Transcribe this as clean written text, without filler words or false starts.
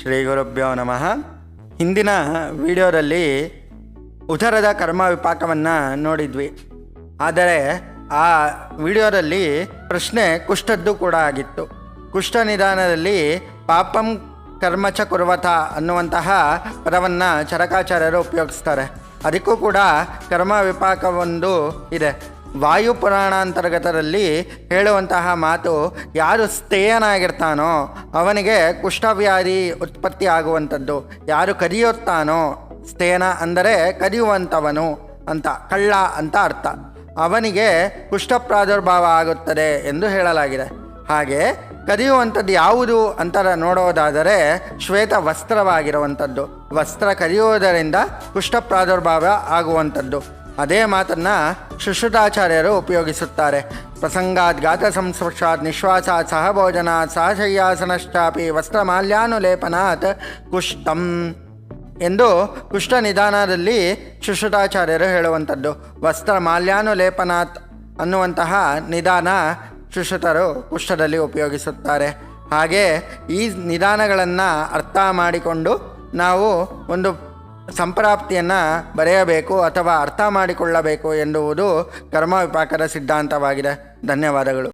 ಶ್ರೀ ಗುರುಭ್ಯೋ ನಮಃ. ಹಿಂದಿನ ವಿಡಿಯೋದಲ್ಲಿ ಉದರದ ಕರ್ಮ ವಿಪಾಕವನ್ನು ನೋಡಿದ್ವಿ. ಆದರೆ ಆ ವಿಡಿಯೋದಲ್ಲಿ ಪ್ರಶ್ನೆ ಕುಷ್ಠದ್ದು ಕೂಡ ಆಗಿತ್ತು. ಕುಷ್ಠ ನಿಧಾನದಲ್ಲಿ ಪಾಪಂ ಕರ್ಮಚ ಕುರ್ವತ ಅನ್ನುವಂತಹ ಪದವನ್ನು ಚರಕಾಚಾರ್ಯರು ಉಪಯೋಗಿಸ್ತಾರೆ. ಅದಕ್ಕೂ ಕೂಡ ಕರ್ಮ ವಿಪಾಕವೊಂದು ಇದೆ. ವಾಯು ಪುರಾಣಾಂತರ್ಗತದಲ್ಲಿ ಹೇಳುವಂತಹ ಮಾತು, ಯಾರು ಸ್ಥೇಯನಾಗಿರ್ತಾನೋ ಅವನಿಗೆ ಕುಷ್ಠವ್ಯಾಧಿ ಉತ್ಪತ್ತಿ ಆಗುವಂಥದ್ದು. ಯಾರು ಕದಿಯುತ್ತಾನೋ, ಸ್ಥೇಯನ ಅಂದರೆ ಕದಿಯುವಂಥವನು ಅಂತ, ಕಳ್ಳ ಅಂತ ಅರ್ಥ, ಅವನಿಗೆ ಕುಷ್ಠ ಪ್ರಾದುರ್ಭಾವ ಆಗುತ್ತದೆ ಎಂದು ಹೇಳಲಾಗಿದೆ. ಹಾಗೆ ಕದಿಯುವಂಥದ್ದು ಯಾವುದು ಅಂತ ನೋಡೋದಾದರೆ ಶ್ವೇತ ವಸ್ತ್ರವಾಗಿರುವಂಥದ್ದು. ವಸ್ತ್ರ ಕದಿಯುವುದರಿಂದ ಕುಷ್ಠ ಪ್ರಾದುರ್ಭಾವ ಆಗುವಂಥದ್ದು. ಅದೇ ಮಾತನ್ನು ಶುಶ್ರುತಾಚಾರ್ಯರು ಉಪಯೋಗಿಸುತ್ತಾರೆ. ಪ್ರಸಂಗಾತ್ ಗಾತ ಸಂಸ್ಪರ್ಶಾತ್ ನಿಶ್ವಾಸಾತ್ ಸಹ ಭೋಜನಾತ್ ಸಹ ಶಯ್ಯಾಸನಶ್ಚಾಪಿ ವಸ್ತ್ರಮಾಲ್ಯಾನುಲೇಪನಾತ್ ಕುಷ್ಠಂ ಎಂದು ಕುಷ್ಠ ನಿಧಾನದಲ್ಲಿ ಶುಶ್ರುತಾಚಾರ್ಯರು ಹೇಳುವಂಥದ್ದು. ವಸ್ತ್ರ ಮಾಲ್ಯಾನುಲೇಪನಾತ್ ಅನ್ನುವಂತಹ ನಿಧಾನ ಶುಶ್ರುತರು ಕುಷ್ಠದಲ್ಲಿ ಉಪಯೋಗಿಸುತ್ತಾರೆ. ಹಾಗೆ ಈ ನಿಧಾನಗಳನ್ನು ಅರ್ಥ ಮಾಡಿಕೊಂಡು ನಾವು ಒಂದು ಸಂಪ್ರಾಪ್ತಿಯನ್ನು ಬರೆಯಬೇಕು ಅಥವಾ ಅರ್ಥ ಮಾಡಿಕೊಳ್ಳಬೇಕು ಎನ್ನುವುದು ಕರ್ಮ ವಿಪಾಕದ ಸಿದ್ಧಾಂತವಾಗಿದೆ. ಧನ್ಯವಾದಗಳು.